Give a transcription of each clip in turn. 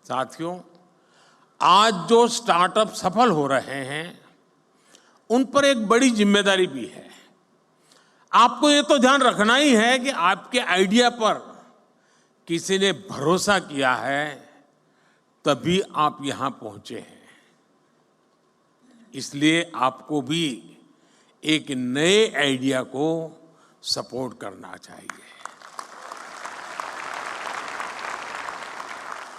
साथियों, आज जो स्टार्टअप सफल हो रहे हैं उन पर एक बड़ी जिम्मेदारी भी है। आपको ये तो ध्यान रखना ही है कि आपके आइडिया पर किसी ने भरोसा किया है, तभी आप यहां पहुंचे हैं। इसलिए आपको भी एक नए आइडिया को सपोर्ट करना चाहिए।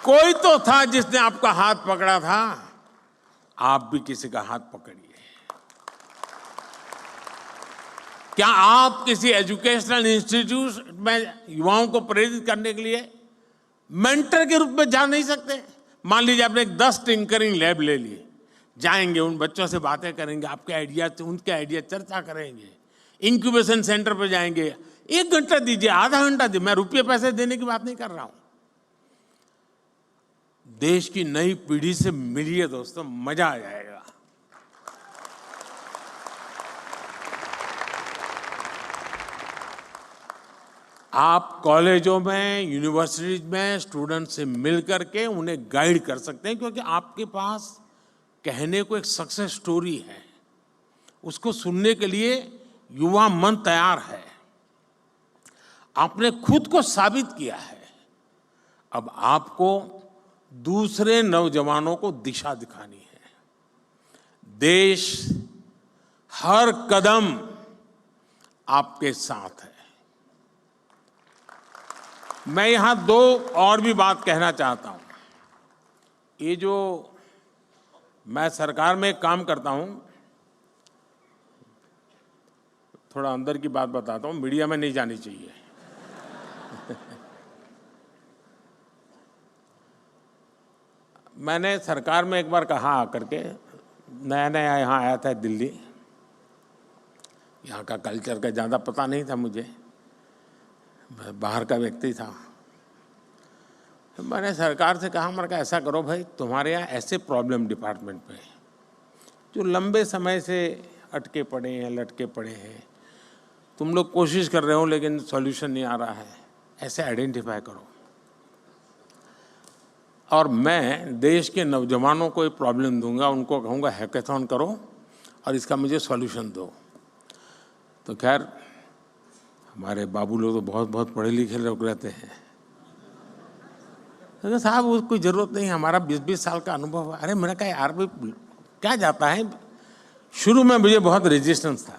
कोई तो था जिसने आपका हाथ पकड़ा था, आप भी किसी का हाथ पकड़िए। क्या आप किसी एजुकेशनल इंस्टीट्यूट में युवाओं को प्रेरित करने के लिए मेंटर के रूप में जा नहीं सकते? मान लीजिए आपने एक 10 टिंकरिंग लैब ले ली, जाएंगे उन बच्चों से बातें करेंगे, आपके आइडिया उनके आइडिया चर्चा करेंगे, इंक्यूबेशन सेंटर पर जाएंगे, 1 घंटा दीजिए, आधा घंटा दीजिए, मैं रुपये पैसे देने की बात नहीं कर रहा हूं। देश की नई पीढ़ी से मिलिए दोस्तों, मजा आ जाएगा। आप कॉलेजों में, यूनिवर्सिटीज में स्टूडेंट से मिल करके उन्हें गाइड कर सकते हैं, क्योंकि आपके पास कहने को एक सक्सेस स्टोरी है, उसको सुनने के लिए युवा मन तैयार है। आपने खुद को साबित किया है, अब आपको दूसरे नौजवानों को दिशा दिखानी है। देश हर कदम आपके साथ है। मैं यहां 2 और भी बात कहना चाहता हूं। ये जो मैं सरकार में काम करता हूं, थोड़ा अंदर की बात बताता हूं, मीडिया में नहीं जानी चाहिए। मैंने सरकार में एक बार कहा आकर के, नया नया यहाँ आया था दिल्ली, यहाँ का कल्चर का ज़्यादा पता नहीं था मुझे, बाहर का व्यक्ति था। मैंने सरकार से कहा, मैंने कहा ऐसा करो भाई, तुम्हारे यहाँ ऐसे प्रॉब्लम डिपार्टमेंट में जो लंबे समय से अटके पड़े हैं, लटके पड़े हैं, तुम लोग कोशिश कर रहे हो लेकिन सॉल्यूशन नहीं आ रहा है, ऐसे आइडेंटिफाई करो और मैं देश के नौजवानों को ये प्रॉब्लम दूंगा, उनको कहूँगा हैकेथॉन करो और इसका मुझे सॉल्यूशन दो। तो खैर हमारे बाबू लोग तो बहुत बहुत पढ़े लिखे लोग रहते हैं, तो साहब उसको कोई ज़रूरत नहीं, हमारा 20-20 साल का अनुभव है। अरे मैंने कहा यार भाई क्या जाता है। शुरू में मुझे बहुत रेजिस्टेंस था,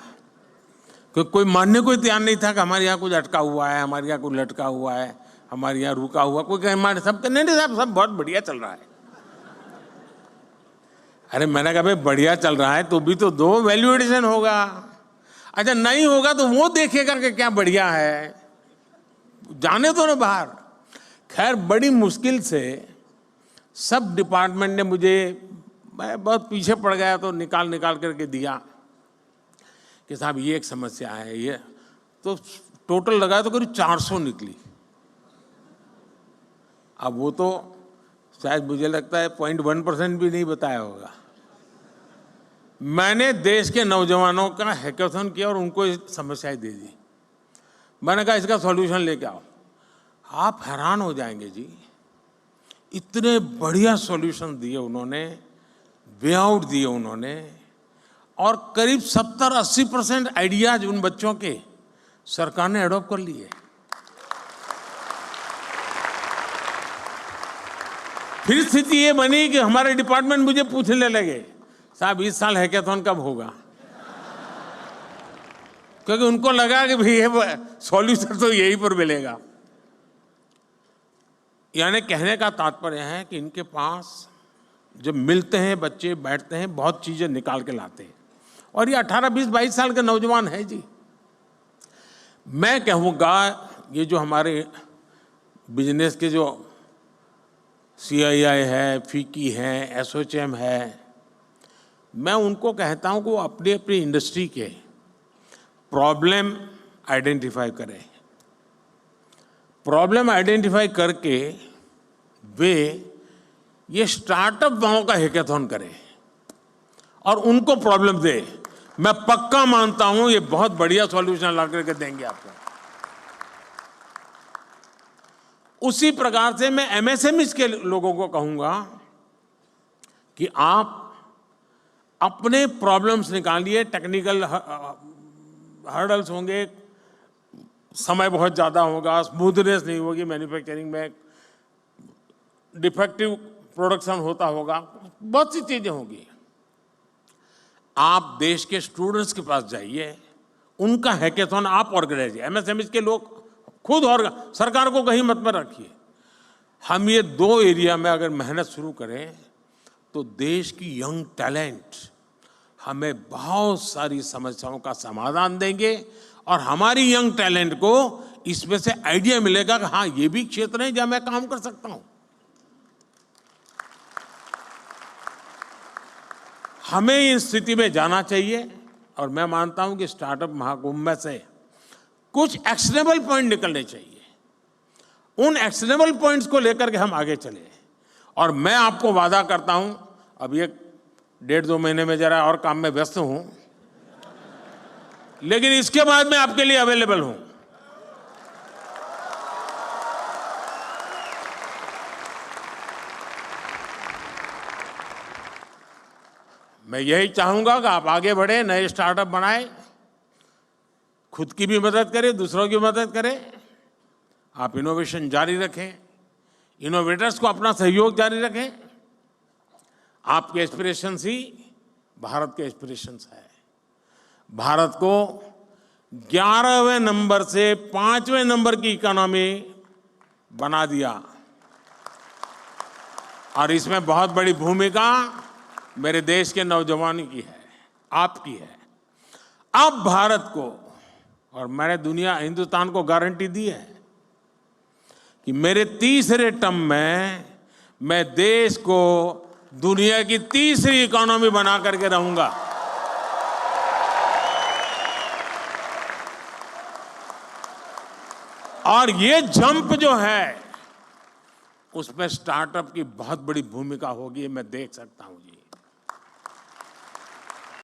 क्योंकि कोई मानने को तैयार नहीं था कि हमारे यहाँ कुछ अटका हुआ है, हमारे यहाँ कुछ लटका हुआ है, हमारे यहाँ रुका हुआ, कोई कहे हमारे सब नहीं साहब सब बहुत बढ़िया चल रहा है। अरे मैंने कहा भाई बढ़िया चल रहा है तो भी तो दो, वैल्यू एडिशन होगा। अच्छा नहीं होगा तो वो देखेगा कि क्या बढ़िया है, जाने दो ना बाहर। खैर बड़ी मुश्किल से सब डिपार्टमेंट ने मुझे, मैं बहुत पीछे पड़ गया तो निकाल करके दिया कि साहब ये एक समस्या है, ये तो टोटल लगाया तो करीब 400 निकली। अब वो तो शायद मुझे लगता है 0.1% भी नहीं बताया होगा। मैंने देश के नौजवानों का हैकेथॉन किया और उनको समस्याएं दे दी। मैंने कहा इसका सॉल्यूशन लेके आओ। आप हैरान हो जाएंगे जी, इतने बढ़िया सॉल्यूशन दिए उन्होंने, वे आउट दिए उन्होंने, और करीब 70-80% आइडियाज उन बच्चों के सरकार ने अडॉप्ट कर लिए। फिर स्थिति ये बनी कि हमारे डिपार्टमेंट मुझे पूछने लगे, साहब इस साल हैकेथॉन कब होगा, क्योंकि उनको लगा कि भाई ये सॉल्यूशन तो यहीं पर मिलेगा। यानी कहने का तात्पर्य है कि इनके पास जब मिलते हैं बच्चे, बैठते हैं, बहुत चीजें निकाल के लाते हैं। और ये 18, 20, 22 साल के नौजवान है जी। मैं कहूँगा ये जो हमारे बिजनेस के जो CII है, FICCI है, ASSOCHAM है, मैं उनको कहता हूँ कि वो अपनी अपनी इंडस्ट्री के प्रॉब्लम आइडेंटिफाई करें। प्रॉब्लम आइडेंटिफाई करके वे ये स्टार्टअप वालों का हैकेथॉन करें और उनको प्रॉब्लम दे। मैं पक्का मानता हूं ये बहुत बढ़िया सॉल्यूशन ला करके देंगे आपको। उसी प्रकार से मैं एमएसएमईज के लोगों को कहूंगा कि आप अपने प्रॉब्लम्स निकालिए। टेक्निकल हर्डल्स होंगे, समय बहुत ज़्यादा होगा, स्मूथनेस नहीं होगी मैन्युफैक्चरिंग में, डिफेक्टिव प्रोडक्शन होता होगा, बहुत सी चीज़ें होंगी। आप देश के स्टूडेंट्स के पास जाइए, उनका हैकेथॉन आप ऑर्गेनाइज, एमएसएमईज के लोग खुद, और सरकार को कहीं मत में रखिए। हम ये 2 एरिया में अगर मेहनत शुरू करें तो देश की यंग टैलेंट हमें बहुत सारी समस्याओं का समाधान देंगे, और हमारी यंग टैलेंट को इसमें से आइडिया मिलेगा कि हाँ, ये भी क्षेत्र है जहां मैं काम कर सकता हूं। हमें इस स्थिति में जाना चाहिए, और मैं मानता हूं कि स्टार्टअप महाकुंभ में से कुछ एक्शनेबल पॉइंट निकलने चाहिए। उन एक्शनेबल पॉइंट्स को लेकर के हम आगे चले। और मैं आपको वादा करता हूं, अब ये 1.5-2 महीने में जरा और काम में व्यस्त हूं, लेकिन इसके बाद मैं आपके लिए अवेलेबल हूं। मैं यही चाहूंगा कि आप आगे बढ़े, नए स्टार्टअप बनाएं, खुद की भी मदद करें, दूसरों की मदद करें। आप इनोवेशन जारी रखें, इनोवेटर्स को अपना सहयोग जारी रखें। आपके एस्पिरेशंस ही भारत के एस्पिरेशंस है। भारत को 11वें नंबर से 5वें नंबर की इकोनॉमी बना दिया, और इसमें बहुत बड़ी भूमिका मेरे देश के नौजवानों की है, आपकी है। अब भारत को, और मैंने हिंदुस्तान को गारंटी दी है कि मेरे तीसरे टर्म में मैं देश को दुनिया की तीसरी इकोनॉमी बना करके रहूंगा। और ये जंप जो है, उसमें स्टार्टअप की बहुत बड़ी भूमिका होगी, मैं देख सकता हूं जी।